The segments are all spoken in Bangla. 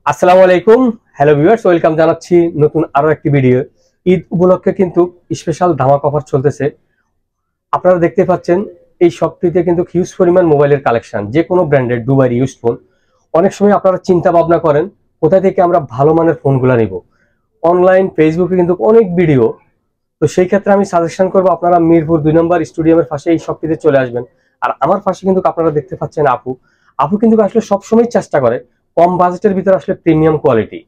আসসালামু আলাইকুম। হ্যালো ভিউয়ার্স, ওয়েলকাম জানাচ্ছি নতুন আরো একটি ভিডিও। ঈদ উপলক্ষে কিন্তু স্পেশাল ধামাকা অফার চলতেছে। আপনারা দেখতে পাচ্ছেন এই শপটিতে কিন্তু হিউজ পরিমাণ মোবাইলের কালেকশন, যে কোনো ব্র্যান্ডের দুবার ইউজ ফোন। অনেক সময় আপনারা চিন্তা ভাবনা করেন কোথা থেকে আমরা ভালো মানের ফোনগুলো নিব। অনলাইন ফেসবুকে কিন্তু অনেক ভিডিও, তো সেই ক্ষেত্রে আমি সাজেশন করবো আপনারা মিরপুর 2 নম্বর স্টেডিয়ামের পাশে এই শপটিতে চলে আসবেন। আর আমার পাশে কিন্তু আপনারা দেখতে পাচ্ছেন আপু। আপু কিন্তু আসলে সবসময় চেষ্টা করে কম বাজেটের ভিতরে আসলে প্রিমিয়াম কোয়ালিটি।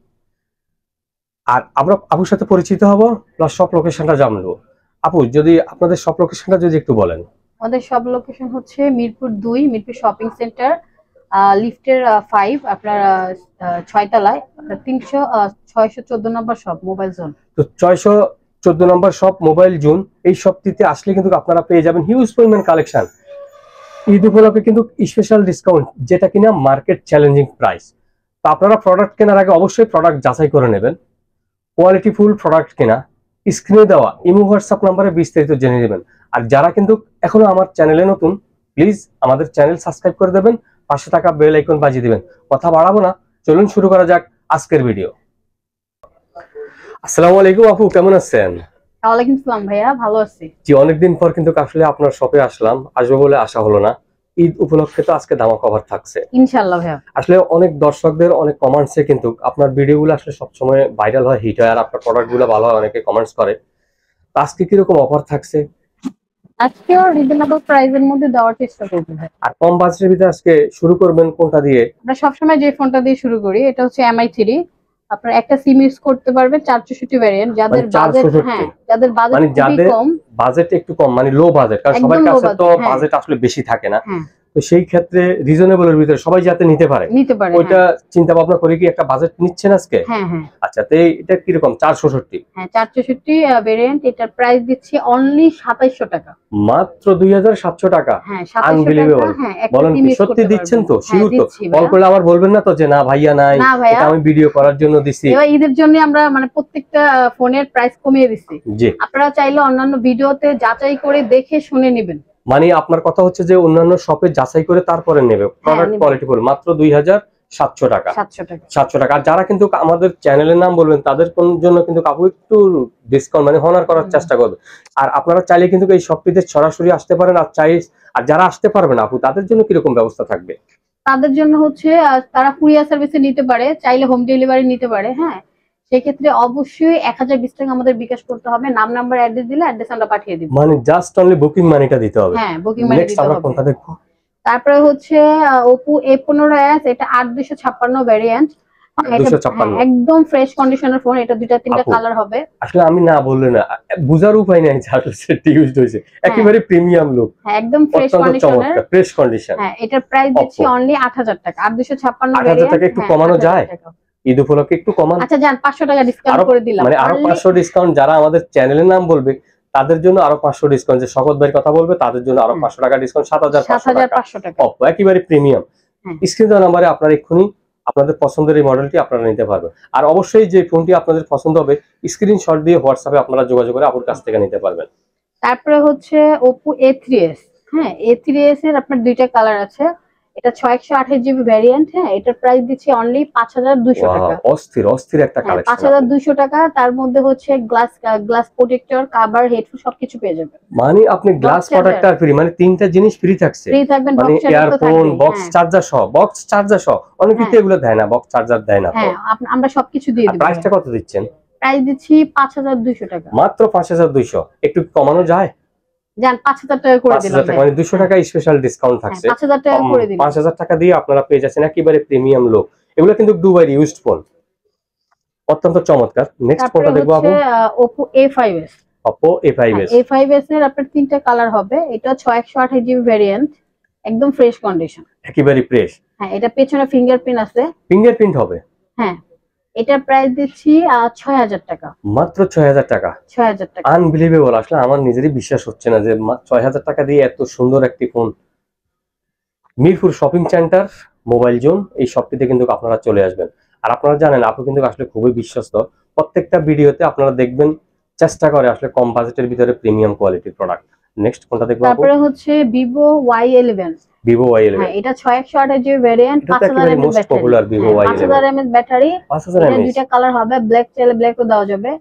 আর আমরা আপুর সাথে পরিচিত হব, প্লাস সব লোকেশনটা জানবো। আপু, যদি আপনাদের সব লোকেশনটা যদি একটু বলেন। আমাদের সব লোকেশন হচ্ছে মিরপুর 2, মিরপুর শপিং সেন্টার, লিফটের 5, আপনার 6 তলায়, 614 নম্বর শপ মোবাইল জোন। তো 614 নম্বর শপ মোবাইল জোন, এই শপটিতে আসলে কিন্তু আপনারা পেয়ে যাবেন হিউজ পরিমাণ কালেকশন। ঈদ উপলক্ষে কিন্তু স্পেশাল ডিসকাউন্ট, যেটা কিনা মার্কেট চ্যালেঞ্জিং প্রাইস। তো আপনারা প্রোডাক্ট কেনার আগে অবশ্যই প্রোডাক্ট যাচাই করে নেবেন। কোয়ালিটি ফুল প্রোডাক্ট কেনা, স্ক্রিনে দেওয়া ইমো হোয়াটসঅ্যাপ নাম্বারে বিস্তারিত জেনে নেবেন। আর যারা কিন্তু এখনো আমার চ্যানেলে নতুন, প্লিজ আমাদের চ্যানেল সাবস্ক্রাইব করে দেবেন, পাশে থাকা বেল আইকন বাজিয়ে দিবেন। কথা বাড়াবো না, চলুন শুরু করা যাক আজকের ভিডিও। আসসালামু আলাইকুম আপু, কেমন আছেন? ওয়ালাইকুম আসসালাম ভাইয়া, ভালো আছি। জি, অনেকদিন পর কিন্তু আসলে আপনার শপে আসবো বলে আসা হলো না। ঈদ উপলক্ষে তো আজকে ধামাকা অফার থাকছে ইনশাআল্লাহ ভাইয়া। আসলে অনেক দর্শকদের অনেক কমেন্টসে কিন্তু আপনার ভিডিওগুলো আসলে সবসময় ভাইরাল হয়, হিট হয়, আর আপনার প্রোডাক্টগুলো ভালো হয়, অনেকে কমেন্টস করে। আজকে কিরকম অফার থাকছে? আজকেও রিজনেবল প্রাইসের মধ্যে দেওয়ার চেষ্টা করব ভাই। আর কম বাজেটের ভিতরে আজকে শুরু করবেন কোনটা দিয়ে? আমরা সবসময় যে ফোনটা দিয়ে শুরু করি, এটা হচ্ছে MI3। আপনার একটা সিম ইউজ করতে পারবেন, 464 ভ্যারিয়েন্ট। যাদের বাজেট, হ্যাঁ, যাদের বাজেট খুবই কম, বাজেট একটু কম, মানে লো বাজেট, কারণ সবার কাছে তো বাজেট আসলে বেশি থাকে না। তো সেই ক্ষেত্রে রিজনেবলের ভিতরে সবাই যাতে নিতে পারে ওইটা চিন্তা ভাবনা করে কি একটা বাজেট নিচ্ছেন আজকে? হ্যাঁ হ্যাঁ। আচ্ছা, তো এটা কিরকম? 464? হ্যাঁ, 464 ভেরিয়েন্ট। এটার প্রাইস দিচ্ছি অনলি 2700 টাকা, মাত্র 2700 টাকা। হ্যাঁ 2700 আনবিলিভেবল। টাকা। হ্যাঁ, বলেন কি সত্যি দিচ্ছেন তো? শিওর তো? কল করলে আবার বলবেন না তো যে না ভাইয়া নাই, এটা আমি ভিডিও করার জন্য দিছি। এবার ঈদের জন্য আমরা মানে প্রত্যেকটা ফোনের প্রাইস কমিয়ে দিচ্ছি। জি, আপনারা চাইলে অন্যান্য ভিডিওতে যাচাই করে দেখে শুনে নেবেন। মানে আপনার কথা হচ্ছে যে অন্যান্য শপে যাচাই করে তারপরে নেবে প্রোডাক্ট কোয়ালিটি ফুল, মাত্র 2700 টাকা। 700 টাকা। আর যারা কিন্তু আমাদের চ্যানেলের নাম বলবেন তাদের জন্য কিন্তু আপু একটু ডিসকাউন্ট মানে হনার করার চেষ্টা করবে। আর আপনারা চাইলে কিন্তু এই শপটিতে সরাসরি আসতে পারেন। আর যারা আসতে পারবেন আপু, তাদের জন্য কিরকম ব্যবস্থা থাকবে? তাদের জন্য হচ্ছে তারা কুরিয়ার সার্ভিসে নিতে পারে, চাইলে হোম ডেলিভারি নিতে পারে। হ্যাঁ, সেক্ষেত্রে অবশ্যই 1020 টাকা আমাদের বিকাশ করতে হবে। নাম নাম্বার অ্যাড্রেস দিলে অ্যাড্রেস আমরা পাঠিয়ে দিব। মানে জাস্ট অনলি বুকিং মানিটা দিতে হবে। হ্যাঁ, বুকিং মানি দিতে হবে। কোনটা দেখবো? তারপরে হচ্ছে Oppo A15s, এটা 8256 ভ্যারিয়েন্ট। একদম ফ্রেশ কন্ডিশনের ফোন। এটা দুইটা তিনটা কালার হবে। আসলে আমি না বললে না, বুঝার উপায় নাই যে আসলে সেট ইউজড হইছে। একেবারে প্রিমিয়াম লুক, হ্যাঁ একদম ফ্রেশ কন্ডিশনের। Fresh condition. হ্যাঁ, এটার প্রাইস দিচ্ছি অনলি 8000 টাকা। 8256 ভ্যারিয়েন্ট। 8000 টাকা একটু কমানো যায়? ঈদ উপলক্ষে একটু কমান। আচ্ছা যান, 500 টাকা ডিসকাউন্ট করে দিলাম। মানে আরো 500 ডিসকাউন্ট। যারা আমাদের চ্যানেলের নাম বলবে তাদের জন্য আরো 500 ডিসকাউন্ট, যে শকত ভাইয়ের কথা বলবে তাদের জন্য আরো 500 টাকা ডিসকাউন্ট, 7500 টাকা। Oppo একেবারে প্রিমিয়াম। স্ক্রিন দেওয়া নম্বরে আপনারা এক্ষুনি আপনাদের পছন্দের এই মডেলটি আপনারা নিতে পারবেন। আর অবশ্যই যে ফোনটি আপনাদের পছন্দ হবে স্ক্রিনশট দিয়ে হোয়াটসঅ্যাপে আপনারা যোগাযোগ করে আপুর কাছ থেকে নিতে পারবেন। তারপরে হচ্ছে Oppo A3s। হ্যাঁ, A3s এর আপনার দুইটা কালার আছে। এটা 6128 জিবি ভ্যারিয়েন্ট। হ্যাঁ, এটার প্রাইস দিচ্ছি অনলি 5200 টাকা। অস্থির অস্থির একটা কালেকশন। 5200 টাকা। তার মধ্যে হচ্ছে গ্লাস প্রোটেক্টর, কভার, হেডফোন সবকিছু পেয়ে যাবেন। মানে আপনি গ্লাস প্রোটেক্টর ফ্রি, মানে তিনটা জিনিস ফ্রি থাকছে। ফ্রি থাকবেন, মানে ইয়ারফোন, বক্স চার্জার সহ। অনেকে তো এগুলো দেয় না, বক্স চার্জার দেয় না। হ্যাঁ, আমরা সবকিছু দিয়ে দেব। প্রাইসটা কত দিচ্ছেন? প্রাইস দিচ্ছি 5200 টাকা। মাত্র 5200। একটু কমানো যায়? জান, 5000 টাকা করে দিলাম। 5000 টাকা মানে 200 টাকা স্পেশাল ডিসকাউন্ট থাকছে। 5000 টাকা করে দিলাম। 5000 টাকা দিয়ে আপনারা পেয়ে যাচ্ছেন একেবারে প্রিমিয়াম লুক। এগুলো কিন্তু দুবার ইউজড ফোন, অত্যন্ত চমৎকার। নেক্সট ফোনটা দেখবো আপু। Oppo A5s। Oppo A5s। A5s এর আপনার তিনটা কালার হবে। এটা 6128 জিবি ভ্যারিয়েন্ট, একদম ফ্রেশ কন্ডিশন, একেবারে ফ্রেশ। হ্যাঁ, এটা পেছনে ফিঙ্গারপ্রিন্ট আছে। ফিঙ্গারপ্রিন্ট হবে? হ্যাঁ, এটার প্রাইস দিচ্ছি 6000 টাকা। মাত্র 6000 টাকা। 6000 টাকা। আনবিলিভেবল। আসলে আমার নিজেরই বিশ্বাস হচ্ছে না যে 6000 টাকা দিয়ে এত সুন্দর একটি phone. Mirpur shopping centre mobile zone, এই শপটিতে কিন্তু আপনারা চলে আসবেন। আর আপনারা জানেন আপু কিন্তু আসলে খুবই বিশ্বস্ত। প্রত্যেকটা ভিডিওতে আপনারা দেখবেন চেষ্টা করে আসলে কম বাজেটের ভিতরে প্রিমিয়াম কোয়ালিটির প্রোডাক্ট। নেক্সট কোনটা দেখবো? তারপরে হচ্ছে Vivo Y11। Vivo Y11 হ্যাঁ এটা 6128 জিবি ভেরিয়েন্ট, এটা তো 5000 একেবারে mAh most battery. Popular Vivo Y11 5000 mAh battery. 5000 এটা mAh দুইটা কালার হবে, ব্ল্যাক চাইলে ব্ল্যাকও দেওয়া যাবে।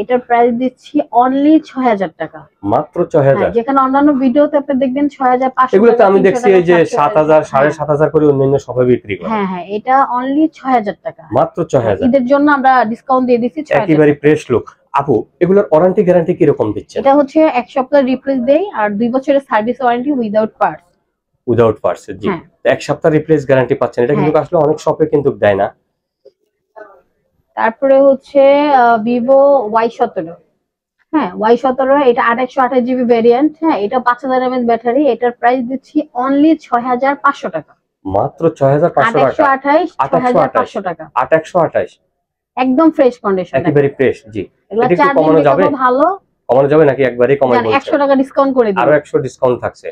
এটার প্রাইস দিচ্ছি অনলি 6000 টাকা। মাত্র হ্যাঁ 6000। যেখানে অন্যান্য ভিডিওতে আপনি দেখবেন 6500 এগুলো তো টাকা, আমি 300 দেখছি টাকা, এই যে 700 7000 7500 করে অন্যান্য সবাই বিক্রি করে। হ্যাঁ হ্যাঁ এটা অনলি 6000 টাকা, মাত্র 6000। ঈদের জন্য আমরা ডিসকাউন্ট দিয়ে দিচ্ছি 6000। একেবারে ফ্রেশ লুক। আপু এগুলোর ওয়ারেন্টি গ্যারান্টি কি রকম দিচ্ছেন? এটা হচ্ছে 1 সপ্তাহ রিপ্লেস দেই আর 2 বছরের service warranty without parts. Without parts, জি। হ্যাঁ 1 সপ্তাহ রিপ্লেস গ্যারান্টি পাচ্ছেন, এটা কিন্তু আসলে অনেক শপে কিন্তু দেয় না। তারপরে হচ্ছে ভিভো Y17। হ্যাঁ Y17 এটা 828 জিবি ভেরিয়েন্ট। হ্যাঁ এটা 5000 mAh ব্যাটারি। এটার প্রাইস দিচ্ছি অনলি 6500 টাকা। মাত্র 6500 টাকা। 828 6500 টাকা। 828 একদম ফ্রেশ কন্ডিশন, একেবারে ফ্রেশ, জি। এগুলা এটা কি চার্জিং কমানো যাবে? ভালো। কমানো যাবে নাকি একবারই কমাই বলছেন? 100 টাকা ডিসকাউন্ট করে দিই, আরো 100 ডিসকাউন্ট থাকছে,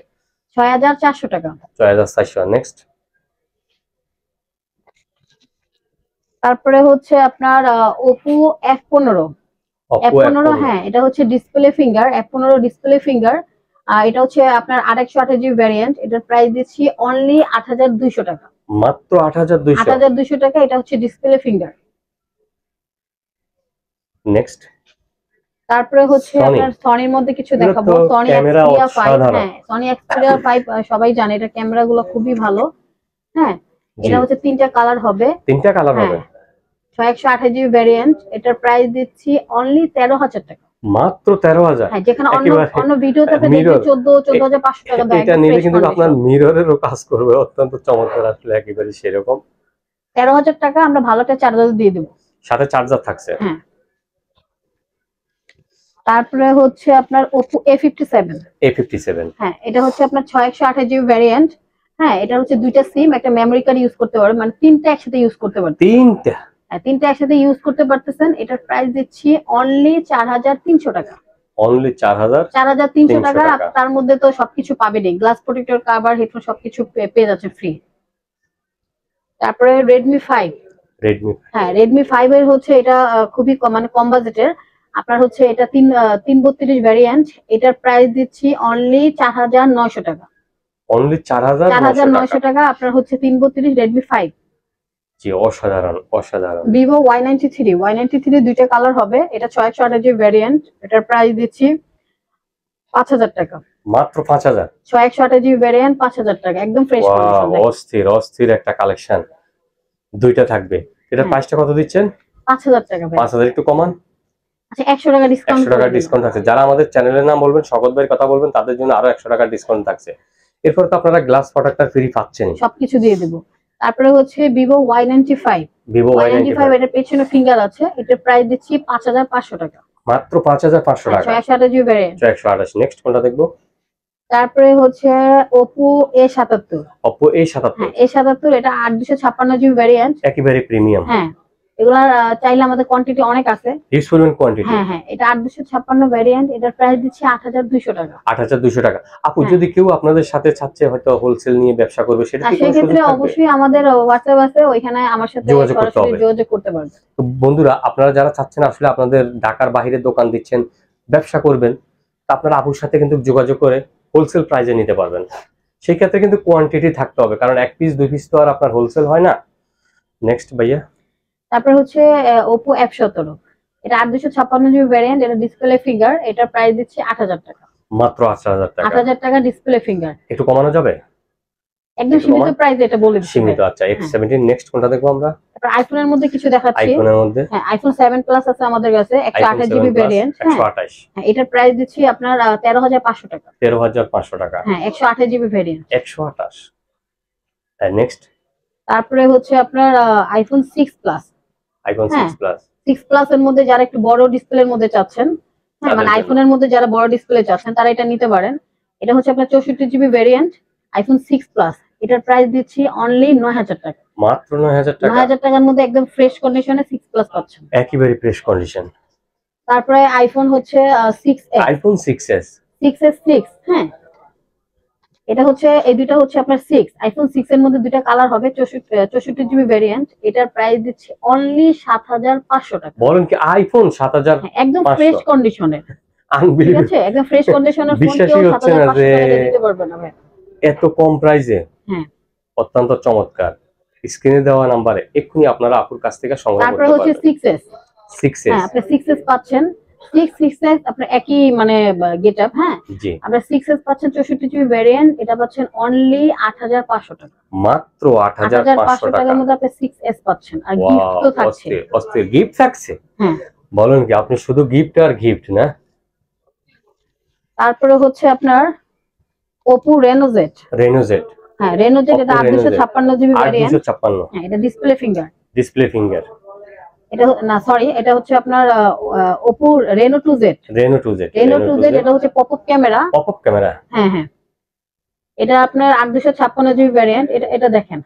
6400 টাকা। 6400। নেক্সট তারপরে হচ্ছে আপনার Oppo F15। Oppo F15 হ্যাঁ এটা হচ্ছে display finger, F15 display finger. এটা হচ্ছে আপনার 828 জিবি ভ্যারিয়েন্ট। এটার প্রাইস দিচ্ছি অনলি 8200 টাকা। মাত্র 8200। 8200 টাকা, এটা হচ্ছে ডিসপ্লে ফিঙ্গার। নেক্সট তারপরে হচ্ছে আপনার সনির মধ্যে কিছু দেখাবো। Sony Xperia 5। হ্যাঁ সনি Xperia 5 সবাই জানে এটা ক্যামেরাগুলো খুবই ভালো। হ্যাঁ এটা হচ্ছে তিনটা কালার হবে। তিনটা কালার হবে। 6128 জিবি ভ্যারিয়েন্ট। এটার প্রাইস দিচ্ছি অনলি 13000 টাকা। মাত্র 13000। হ্যাঁ যেখানে অন্য ভিডিওতে আপনি দেখবেন 14500 টাকা দাম। এটা নিলে কিন্তু আপনার মিররেরও কাজ করবে, অত্যন্ত চমৎকার আসলে একেবারে সেরকম। 13000 টাকা আমরা ভালোটা চার্জার দিয়ে দেব, সাথে চার্জার থাকছে। হ্যাঁ তারপরে হচ্ছে আপনার Oppo A57। হ্যাঁ এটা হচ্ছে আপনার 6128 জিবি ভ্যারিয়েন্ট। হ্যাঁ এটা হচ্ছে দুইটা সিম, একটা মেমরি কার্ড ইউজ করতে পারবেন, মানে তিনটা একসাথে ইউজ করতে পারবেন। তিনটা? হ্যাঁ তিনটা একসাথে ইউজ করতে পারতেছেন। এটার প্রাইস দিচ্ছি অনলি 4300 টাকা। অনলি 4300 টাকা। তার মধ্যে তো সবকিছু পাবেনই, গ্লাস প্রোটেক্টর, কভার, হেডফোন সবকিছু পেয়ে যাচ্ছে ফ্রি। তারপরে Redmi 5। হ্যাঁ Redmi 5 এর হচ্ছে এটা খুবই মানে কম বাজেটের। আপনার হচ্ছে এটা 332 ভ্যারিয়েন্ট। এটার প্রাইস দিচ্ছি অনলি 4900 টাকা। অনলি 4900 টাকা। আপনার হচ্ছে 332 Redmi 5। জি অসাধারণ অসাধারণ। Vivo Y93 দুইটা কালার হবে। এটা 6128 জিবি ভ্যারিয়েন্ট। এটার প্রাইস দিচ্ছি 5000 টাকা। মাত্র 5000। 6128 জিবি ভ্যারিয়েন্ট 5000 টাকা, একদম ফ্রেশ কন্ডিশন। অস্থির অস্থির একটা কালেকশন, দুইটা থাকবে। এটা প্রাইসটা কত দিচ্ছেন? 5000 টাকা। 5000 একটু কমান। আচ্ছা 100 টাকা ডিসকাউন্ট। 100 টাকা ডিসকাউন্ট আছে। যারা আমাদের চ্যানেলের নাম বলবেন, শওকত ভাইয়ের কথা বলবেন, তাদের জন্য আরো 100 টাকা ডিসকাউন্ট থাকছে। এরপর তো আপনারা গ্লাস প্রোটেক্টর ফ্রি পাচ্ছেন, সবকিছু দিয়ে দেব। তারপরে হচ্ছে Vivo Y95। এর পেছনে ফিঙ্গার আছে। এটার প্রাইস দিচ্ছি 5500 টাকা। মাত্র 5500 টাকা। 128 জিবি ভ্যারিয়েন্ট। 128। নেক্সট কোনটা দেখবো? তারপরে হচ্ছে Oppo A77। A77 এটা 8256 জিবি ভ্যারিয়েন্ট, একেবারে প্রিমিয়াম। হ্যাঁ এগুলা চাইলে আমাদের কোয়ান্টিটি অনেক আছে, হিউজ পরিমাণ কোয়ান্টিটি। হ্যাঁ এটা 8256 ভ্যারিয়েন্ট। এটার প্রাইস দিচ্ছি 8200 টাকা। 8200 টাকা। আপু যদি কেউ আপনাদের সাথে চাচ্ছে হয়তো হোলসেল নিয়ে ব্যবসা করবে, সেটা কি কোনো সুযোগ থাকবে? অবশ্যই আমাদের হোয়াটসঅ্যাপ আছে, ওইখানে আমার সাথে সরাসরি যোগাযোগ করতে পারবেন। তো বন্ধুরা, আপনারা যারা চাচ্ছেন আসলে আপনাদের ঢাকার বাইরে দোকান দিচ্ছেন, ব্যবসা করবেন, তা আপনারা আপুর সাথে কিন্তু যোগাযোগ করে হোলসেল প্রাইসে নিতে পারবেন। সেই ক্ষেত্রে কিন্তু কোয়ান্টিটি থাকতে হবে, কারণ এক পিস দুই পিস তো আর আপনার হোলসেল হয় না। নেক্সট ভাইয়া। তারপর হচ্ছে Oppo F17। এটা 8256 জিবি ভ্যারিয়েন্ট। এটা ডিসপ্লে ফিঙ্গার। এটার প্রাইস দিচ্ছি 8000 টাকা। মাত্র 8000 টাকা। 8000 টাকা ডিসপ্লে ফিঙ্গার। একটু কমানো যাবে? একদম সীমিত প্রাইসে এটা বলে দিচ্ছি। সীমিত, আচ্ছা। F17। নেক্সট কোনটা দেখবো আমরা? তারপর আইফোনের মধ্যে কিছু দেখাচ্ছি। আইফোনের মধ্যে হ্যাঁ আইফোন 7 প্লাস আছে আমাদের কাছে, 128 জিবি ভ্যারিয়েন্ট। 128। হ্যাঁ এটার প্রাইস দিচ্ছি আপনার 13500 টাকা। 13500 টাকা। হ্যাঁ 128 জিবি ভ্যারিয়েন্ট। 128। হ্যাঁ নেক্সট। তারপরে হচ্ছে আপনার iPhone 6 plus. IPhone 6 plus. 6 plus এর মধ্যে যারা একটু বড় ডিসপ্লের মধ্যে চাচ্ছেন, হ্যাঁ মানে আইফোনের মধ্যে যারা বড় ডিসপ্লে চাচ্ছেন, তারা এটা নিতে পারেন। এটা হচ্ছে আপনার 64 জিবি ভ্যারিয়েন্ট, আইফোন 6 প্লাস। এটার প্রাইস দিচ্ছি অনলি 9000 টাকা। মাত্র 9000 টাকা। 9000 টাকার মধ্যে একদম ফ্রেশ কন্ডিশনে 6 প্লাস পাচ্ছেন, একেবারে ফ্রেশ কন্ডিশন। তারপরে আইফোন হচ্ছে 6s। IPhone 6s। 6 হ্যাঁ এটা হচ্ছে, এই দুটো হচ্ছে আপনার 6 আইফোন 6 এর মধ্যে দুটো কালার হবে, 64 জিবি ভ্যারিয়েন্ট। এটার প্রাইস দিচ্ছি অনলি 7500 টাকা। বলেন কি আইফোন 7000? একদম ফ্রেশ কন্ডিশনের। ঠিক আছে একদম ফ্রেশ কন্ডিশনের ফোন কেউ 7500 টাকা দিতে পারবে না ভাই। এত কম প্রাইসে, হ্যাঁ অত্যন্ত চমৎকার। স্ক্রিনে দেওয়া নাম্বারে এক্ষুনি আপনারা আপুর কাছ থেকে সংগ্রহ করতে তারপরে হচ্ছে পারবেন। 6s। 6s, হ্যাঁ আপনি 6s পাচ্ছেন, 6s আপনার একই মানে গেটআপ। হ্যাঁ জি আপনার 6s পাচ্ছেন 64 জিবি ভ্যারিয়েন্ট, এটা পাচ্ছেন অনলি 8500 টাকা। মাত্র 8500 8500 টাকা। টাকার মধ্যে আপনি 6s পাচ্ছেন, আর গিফট তো থাকছে। অস্থির অস্থির গিফট থাকছে। হ্যাঁ বলেন কি, আপনি শুধু গিফট আর গিফট না। তারপরে হচ্ছে আপনার Oppo Reno Z। Reno Z, হ্যাঁ Reno Z, এটা Oppo Reno Z 856 GB variant. 856, হ্যাঁ এটা ডিসপ্লে ফিঙ্গার। Display finger. এটা না সরি, এটা হচ্ছে আপনার Oppo Reno 2Z। Reno 2Z, Reno 2Z এটা হচ্ছে পপআপ ক্যামেরা। Popup camera. হ্যাঁ হ্যাঁ এটা আপনার 856 জিবি ভ্যারিয়েন্ট। এটা দেখেন,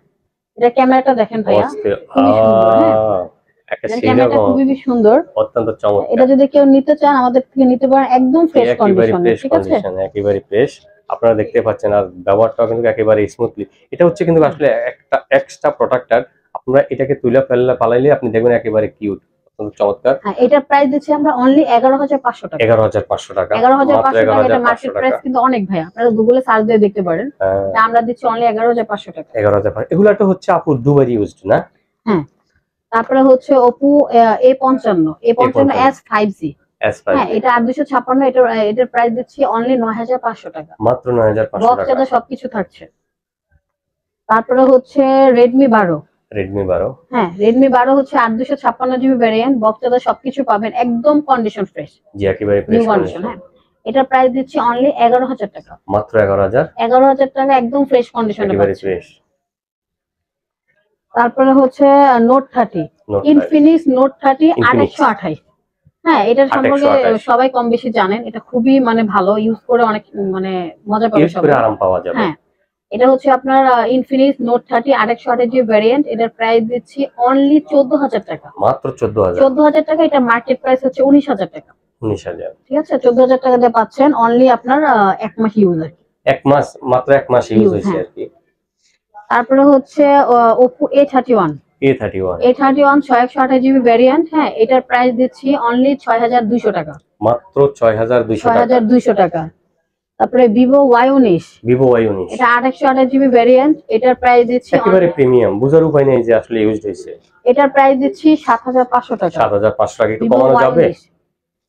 এটা ক্যামেরাটা দেখেন ভাইয়া, খুবই সুন্দর। হ্যাঁ একটা ক্যামেরাটা খুবই সুন্দর, অত্যন্ত চমৎকার। এটা যদি কেউ নিতে চান আমাদের থেকে নিতে পারেন, একদম ফ্রেশ কন্ডিশনে। ঠিক আছে, একেবারে ফ্রেশ। আপনারা দেখতে পাচ্ছেন, আর ব্যবহারটাও কিন্তু একেবারে স্মুথলি। এটা হচ্ছে কিন্তু আসলে একটা এক্সট্রা প্রোটেক্টর। আপনারা এটাকে তুলে পালাইলে আপনি দেখবেন একেবারে কিউট, অত্যন্ত চমৎকার। হ্যাঁ এটার প্রাইস দিচ্ছি আমরা অনলি 11500 টাকা। 11500 টাকা। 11500 টাকা। এটা মার্কেট প্রাইস কিন্তু অনেক ভাই, আপনারা গুগলে সার্চ দিয়ে দেখতে পারেন। এটা আমরা দিচ্ছি অনলি 11500 টাকা। 11500। এগুলো তো হচ্ছে আপুর দুবার ইউজড না? হ্যাঁ তারপরে হচ্ছে Oppo A55s 5G। হ্যাঁ এটা 8256, এটার প্রাইস দিচ্ছি অনলি 9500 টাকা। মাত্র 9500 টাকা। বক্সে সবকিছু থাকছে। তারপরে হচ্ছে Redmi 12। Redmi 12, হ্যাঁ Redmi 12 হচ্ছে 8256 জিবি ভ্যারিয়েন্ট, বক্সে সবকিছু পাবেন, একদম কন্ডিশন ফ্রেশ। জি একেবারে ফ্রেশ কন্ডিশন। হ্যাঁ এটার প্রাইস দিচ্ছি অনলি 11000 টাকা। মাত্র 11000 টাকা, একদম ফ্রেশ কন্ডিশনে একেবারে ফ্রেশ। তারপরে হচ্ছে Note 30, Infinix Note 30 828। হ্যাঁ এটার সম্পর্কে সবাই কম বেশি জানেন, এটা খুবই মানে ভালো, ইউজ করে অনেক মানে মজা পাবে সবাই, আরাম পাওয়া যাবে। হ্যাঁ এটা হচ্ছে আপনার Infinix Note 30 828 জিবি ভ্যারিয়েন্ট, এটার প্রাইস দিচ্ছি অনলি 14000 টাকা। মাত্র 14000 টাকা। এটা মার্কেট প্রাইস হচ্ছে 19000 টাকা। 19000, ঠিক আছে, 14000 টাকা দিয়ে পাচ্ছেন অনলি আপনার 1 মাস ইউজ। এক মাস, মাত্র 1 মাস ইউজ হইছে আর কি। তারপরে হচ্ছে Oppo A31 628 জিবি ভ্যারিয়েন্ট। হ্যাঁ এটার প্রাইস দিচ্ছি অনলি 6200 টাকা। মাত্র 6200 টাকা। তারপরে Vivo Y19, এটা 828 জিবি ভ্যারিয়েন্ট, এটার প্রাইস দিচ্ছি একেবারে প্রিমিয়াম, বুঝার উপায় নেই যে আসলে ইউজড হইছে। এটার প্রাইস দিচ্ছি 7500 টাকা। 7500 টাকা একটু কমানো যাবে?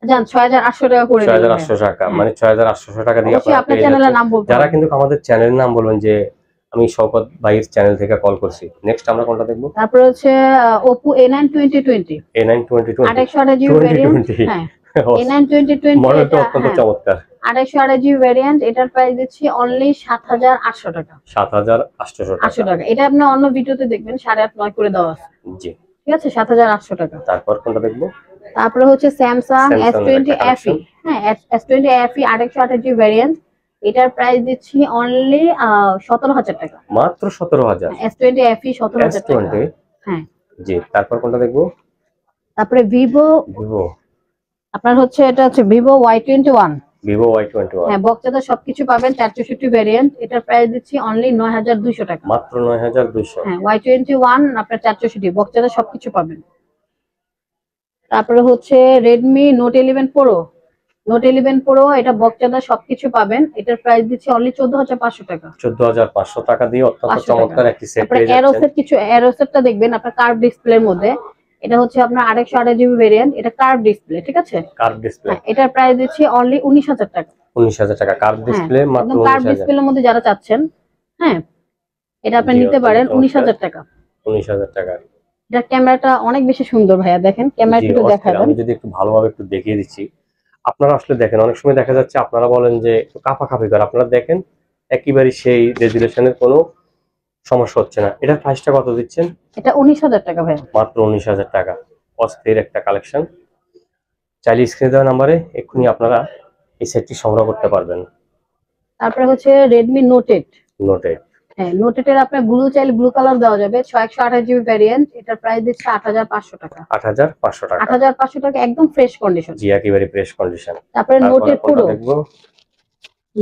জান 6800 টাকা করে 6800 টাকা, মানে 6800 টাকা দিয়ে আপনার চ্যানেলের নাম বলতে যারা কিন্তু আমাদের চ্যানেলের নাম বলবেন যে আমি শওকত ভাইয়ের চ্যানেল থেকে কল করছি। নেক্সট আমরা কোনটা দেখব? তারপর হচ্ছে Oppo A9 2020 828 জিবি ভ্যারিয়েন্ট। হ্যাঁ A9 2020 মডেলটা অত্যন্ত চমৎকার। 828 জিবি ভ্যারিয়েন্ট, এটার প্রাইস দিচ্ছি অনলি 7800 টাকা। 7800 টাকা। এটা আপনি অন্য ভিডিওতে দেখবেন 8.5 9 করে দেওয়া আছে। জি ঠিক আছে, 7800 টাকা। তারপর কোনটা দেখব? তারপরে হচ্ছে Samsung S20 FE। হ্যাঁ S20 FE 828 জিবি ভ্যারিয়েন্ট, এটার প্রাইস দিচ্ছি অনলি 17000 টাকা। মাত্র 17000। S20 FE 17000 টাকা। হ্যাঁ জি তারপর কোনটা দেখব? তারপরে Vivo আপনার হচ্ছে এটা হচ্ছে Vivo Y21। হ্যাঁ বক্সে সবকিছু পাবেন, 464 ভ্যারিয়েন্ট, এটার প্রাইস দিচ্ছি অনলি 9200 টাকা। মাত্র 9200। হ্যাঁ Y21 আপনার 464, বক্সে সবকিছু পাবেন। তারপরে হচ্ছে Redmi Note 11 Pro। Note 11 Pro এটা বক্সে সবকিছু পাবেন, এটার প্রাইস দিচ্ছি অনলি 14500 টাকা। 14500 টাকা দিয়ে অত্যন্ত চমৎকার একটি সেট পেয়ে যাচ্ছেন। এরোসের কিছু এরোসেরটা দেখবেন আপনার কার্ভ ডিসপ্লের মধ্যে, এটা হচ্ছে আপনার 828 জিবি ভ্যারিয়েন্ট, এটা কার্ভ ডিসপ্লে। ঠিক আছে, কার্ভ ডিসপ্লে। এটার প্রাইস দিচ্ছি অনলি 19000 টাকা। 19000 টাকা কার্ভ ডিসপ্লে, মাত্র 19000। কার্ভ ডিসপ্লের মধ্যে যারা চাচ্ছেন, হ্যাঁ এটা আপনি নিতে পারেন 19000 টাকা। 19000 টাকা। এটা ক্যামেরাটা অনেক বেশি সুন্দর ভাইয়া, দেখেন ক্যামেরাটা একটু দেখাবেন। আমি যদি একটু ভালোভাবে একটু দেখিয়ে দিচ্ছি, আপনারা আসলে দেখেন, অনেক সময় দেখা যাচ্ছে আপনারা বলেন যে একটু কাঁপাকাঁপি করে, আপনারা দেখেন একেবারে সেই রেজুলেশনের কোনো সমস্যা হচ্ছে না। এটার প্রাইসটা কত দিচ্ছেন? এটা 19000 টাকা ভাই। মাত্র 19000 টাকা। অস্থির একটা কালেকশন। চাইলে স্ক্রিনে দেওয়া নম্বরে এক্ষুনি আপনারা এই সেটটি সংগ্রহ করতে পারবেন। তারপরে হচ্ছে Redmi Note 8। হ্যাঁ Note 8 এর আপনার ব্লু চাইলে ব্লু কালার দেওয়া যাবে, 128 জিবি ভ্যারিয়েন্ট, এটার প্রাইস দিচ্ছে 8500 টাকা। 8500 টাকা। 8500 টাকা, একদম ফ্রেশ কন্ডিশন। জি একেবারে ফ্রেশ কন্ডিশন। তারপরে Note 8 Pro।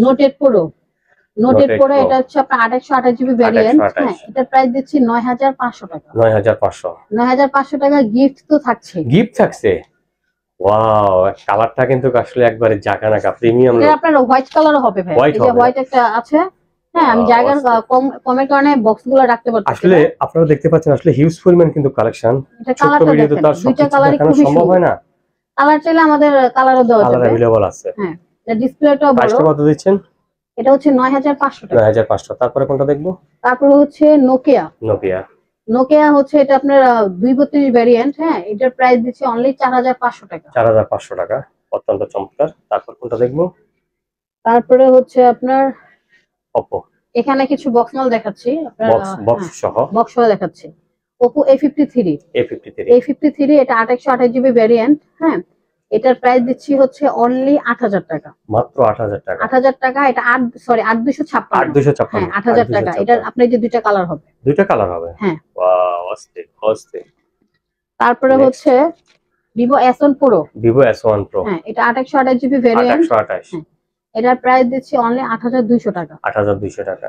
Note 8 Pro এটা হচ্ছে আপনার 828 জিবি ভ্যারিয়েন্ট। হ্যাঁ এটার প্রাইস দিচ্ছি 9500 টাকা। 9500 টাকা। গিফট তো থাকছে। ওয়াও, কালারটা কিন্তু আসলে একবারে জাকানাকা প্রিমিয়াম। এটা আপনার হোয়াইট কালারও হবে ভাই, এই যে হোয়াইট একটা আছে, হ্যাঁ আমি জায়গার কমের কারণে বক্সগুলো রাখতে পারছি। আসলে আপনারা দেখতে পাচ্ছেন আসলে হিউজ পরিমাণ কিন্তু কালেকশন। ছোট ভিডিওতে তার দুইটা কালারই দেখানো খুবই সম্ভব হয় না। কালার চাইলে আমাদের কালারও দেওয়া যাবে, কালার अवेलेबल আছে। হ্যাঁ এটা ডিসপ্লেটাও বড়। প্রাইসটা কত দিচ্ছেন? এটা হচ্ছে 9500 টাকা। 9500। তারপরে কোনটা দেখবো? তারপর হচ্ছে নোকিয়া হচ্ছে এটা আপনার 232 ভেরিয়েন্ট। হ্যাঁ এটার প্রাইস দিচ্ছে অনলি 4500 টাকা। 4500 টাকা, অত্যন্ত চমৎকার। তারপর কোনটা দেখবো? তারপরে হচ্ছে আপনার Oppo। এখানে কিছু বক্স মাল দেখাচ্ছি, আপনার বক্স সহ দেখাচ্ছি। Oppo A53 এটা 2828GB ভেরিয়েন্ট। হ্যাঁ এটার প্রাইস দিচ্ছি হচ্ছে অনলি 8000 টাকা, মাত্র 8000 টাকা। 8000 টাকা। এটা 8256 হ্যাঁ 8000 টাকা। এটা আপনার যে দুইটা কালার হবে, হ্যাঁ। ওয়াও, অস্থির। তারপরে হচ্ছে Vivo S1 Pro। হ্যাঁ এটা 2828GB ভেরিয়েন্ট। 2828। এটার প্রাইস দিচ্ছি অনলি 8200 টাকা। 8200 টাকা।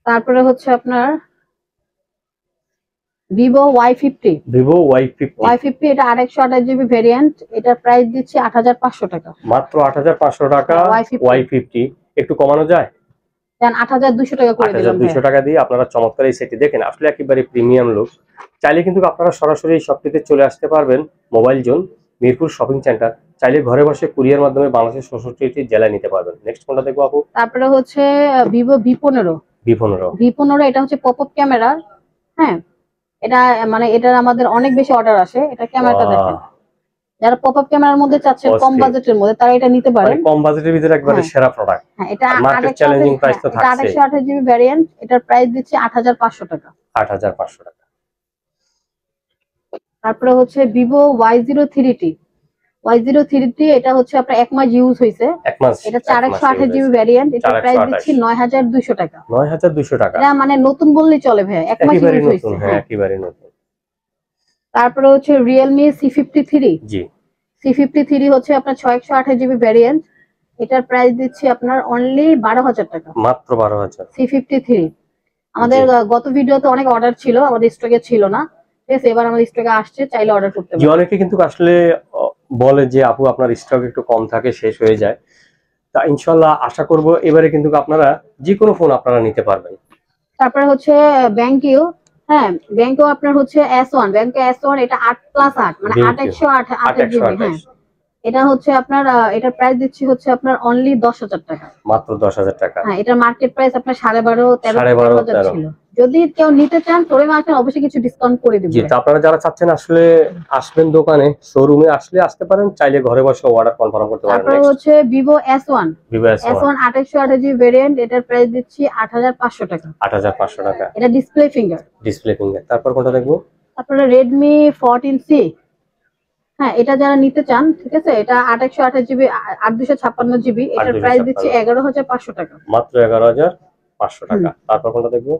তারপরে হচ্ছে আপনার Vivo Y50। এটা 2828GB ভেরিয়েন্ট। এটার প্রাইস দিচ্ছি 8500 টাকা, মাত্র 8500 টাকা। Y50 একটু কমানো যায়? দেন 8200 টাকা করে দিলাম। 8200 টাকা দিয়ে আপনারা চমৎকার এই সেটটি দেখেন, আসলে একেবারে প্রিমিয়াম লুক। চাইলে কিন্তু আপনারা সরাসরি এই শপটিতে চলে আসতে পারবেন, mobile zone Mirpur shopping centre. চাইলে ঘরে বসে কুরিয়ার মাধ্যমে বাংলাদেশের 66টি জেলায় নিতে পারবেন। নেক্সট কোনটা দেখবো আপু? তারপরে হচ্ছে Vivo V15 এটা হচ্ছে পপআপ ক্যামেরা। হ্যাঁ এটা মানে এটার আমাদের অনেক বেশি অর্ডার আসে। এটা ক্যামেরাটা দেখেন, যারা পপআপ ক্যামেরার মধ্যে চাচ্ছেন কম বাজেটের মধ্যে তারা এটা নিতে পারেন। কম বাজেটের ভিতরে একবারে সেরা প্রোডাক্ট। হ্যাঁ এটা মার্কেট চ্যালেঞ্জিং প্রাইস তো থাকছে। 2828GB variant. এটার প্রাইস দিচ্ছে 8500 টাকা। 8500 টাকা। তারপরে হচ্ছে Vivo Y03T এটা হচ্ছে আপনার 1 মাস ইউজ হইছে। এটা 4128GB ভেরিয়েন্ট। এটা প্রাইস দিচ্ছি 9200 টাকা। 9200 টাকা। এটা মানে নতুন বললেই চলে ভাই, 1 মাস ইউজ হইছে। হ্যাঁ একেবারে নতুন। তারপরে হচ্ছে Realme C53। জি C53 হচ্ছে আপনার 6128GB ভেরিয়েন্ট। এটার প্রাইস দিচ্ছি আপনার অনলি 12000 টাকা, মাত্র 12000। C53 আমাদের গত ভিডিওতে অনেক অর্ডার ছিল, আমাদের স্টকে ছিল না। ঠিক আছে, এবার আমাদের স্টকে আসছে, চাইলে অর্ডার করতে পারেন। অনেকে কিন্তু আসলে বলে যে আপু আপনার স্টক একটু কম থাকে, শেষ হয়ে যায়। তা ইনশাআল্লাহ আশা করব এবারে কিন্তু আপনারা যে কোনো ফোন আপনারা নিতে পারবেন। তারপরে হচ্ছে BenQ। হ্যাঁ BenQ আপনার হচ্ছে BenQ S1 এটা 8+8 মানে 8128GB। হ্যাঁ এটা হচ্ছে আপনার এটার প্রাইস দিচ্ছি হচ্ছে আপনার অনলি 10000 টাকা, মাত্র 10000 টাকা। হ্যাঁ এটা মার্কেট প্রাইস আপনার 12.5-13 ছিল। যদি কেউ নিতে চান শোরুমে আসেন, অবশ্যই কিছু ডিসকাউন্ট করে দিব। জি, আপনারা যারা চাচ্ছেন আসলে আসবেন দোকানে, শোরুমে আসতে পারেন, চাইলে ঘরে বসে অর্ডার কনফার্ম করতে পারেন। তারপর হচ্ছে Vivo S1 2828GB ভেরিয়েন্ট। এটার প্রাইস দিচ্ছি 8500 টাকা। 8500 টাকা। এটা ডিসপ্লে ফিঙ্গার। তারপর কোনটা দেখবো? তারপরে Redmi 14C। হ্যাঁ এটা যারা নিতে চান, ঠিক আছে, এটা 2828GB 8256GB। এটার প্রাইস দিচ্ছি 11500 টাকা, মাত্র 11500 টাকা। তারপর কোনটা দেখবো?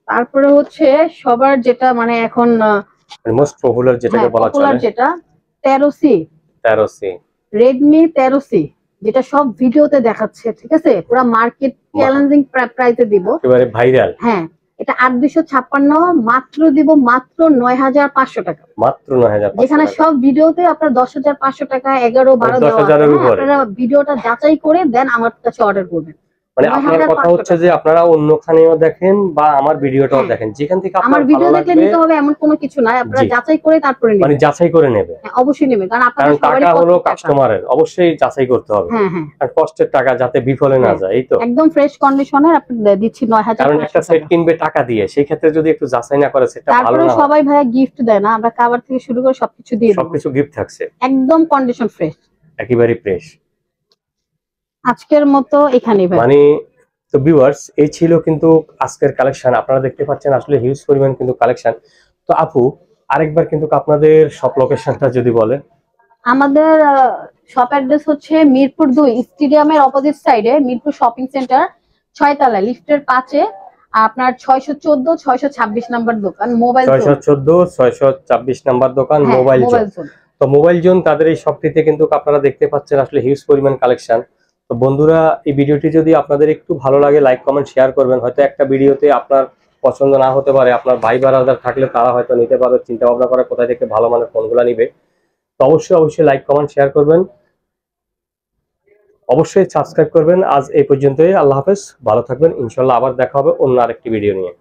তারপরে হচ্ছে সবার যেটা মানে এখন মোস্ট পপুলার যেটাকে বলা চলে, যেটা 13C। Redmi 13C যেটা সব ভিডিওতে দেখাচ্ছে, ঠিক আছে, পুরো মার্কেট চ্যালেঞ্জিং প্রাইসে দিব, একেবারে ভাইরাল। হ্যাঁ এটা 8256, মাত্র দিব মাত্র 9500 টাকা। মাত্র 9500। যেখানে সব ভিডিওতে আপনার 10500 টাকা 11-12 দেওয়া আছে। আপনারা ভিডিওটা যাচাই করে দেন আমার কাছে অর্ডার করবেন। মানে আপনার কথা হচ্ছে যে আপনারা অন্যখানেও দেখেন বা আমার ভিডিওটাও দেখেন, যেখান থেকে আমার ভিডিও দেখলে নিতে হবে এমন কোনো কিছু নাই, আপনারা যাচাই করে তারপরে নেবেন। মানে যাচাই করে নেবে, অবশ্যই নেবেন, কারণ আপনাদের টাকা হলো কাস্টমারের, অবশ্যই যাচাই করতে হবে। আর কষ্টের টাকা যাতে বিফলে না যায়, এই তো। একদম ফ্রেশ কন্ডিশনে আপনি দিচ্ছি 9500। কারণ একটা সেট কিনবে টাকা দিয়ে, সেই ক্ষেত্রে যদি একটু যাচাই না করে সেটা ভালো না। সবাই ভাইয়া গিফট দেয় না, আমরা কভার থেকে শুরু করে সবকিছু দিয়ে দেব, সবকিছু গিফট থাকছে, একদম কন্ডিশন ফ্রেশ, একেবারে ফ্রেশ। আজকের মতো এখানেই ভাই। মানে তো ভিউয়ার্স, এই ছিল কিন্তু আজকের কালেকশন। আপনারা দেখতে পাচ্ছেন আসলে হিউজ পরিমাণ কিন্তু কালেকশন। তো আপু আরেকবার কিন্তু আপনাদের শপ লোকেশনটা যদি বলেন। আমাদের শপ অ্যাড্রেস হচ্ছে মিরপুর 2 স্টেডিয়ামের অপোজিট সাইডে, মিরপুর শপিং সেন্টার 6 তলা লিফটের 5-এ আপনার 614-626 নাম্বার দোকান, মোবাইল 614-626 নাম্বার দোকান, মোবাইল জোন। তো মোবাইল জোন তাদের এই শপটিতে কিন্তু আপনারা দেখতে পাচ্ছেন আসলে হিউজ পরিমাণ কালেকশন। তো বন্ধুরা, এই ভিডিওটি যদি আপনাদের একটু ভালো লাগে লাইক কমেন্ট শেয়ার করবেন। হয়তো একটা ভিডিওতে আপনার পছন্দ না হতে পারে, আপনার ভাই বারাদার থাকলে তারা হয়তো নিতে পারবে, চিন্তা ভাবনা করে কোথায় থেকে ভালো মানের ফোনগুলো নিবে। তো অবশ্যই লাইক কমেন্ট শেয়ার করবেন। অবশ্যই সাবস্ক্রাইব করবেন। আজ এই পর্যন্তই, আল্লাহ হাফেজ, ভালো থাকবেন। ইনশাল্লাহ আবার দেখা হবে অন্য আরেকটি ভিডিও নিয়ে।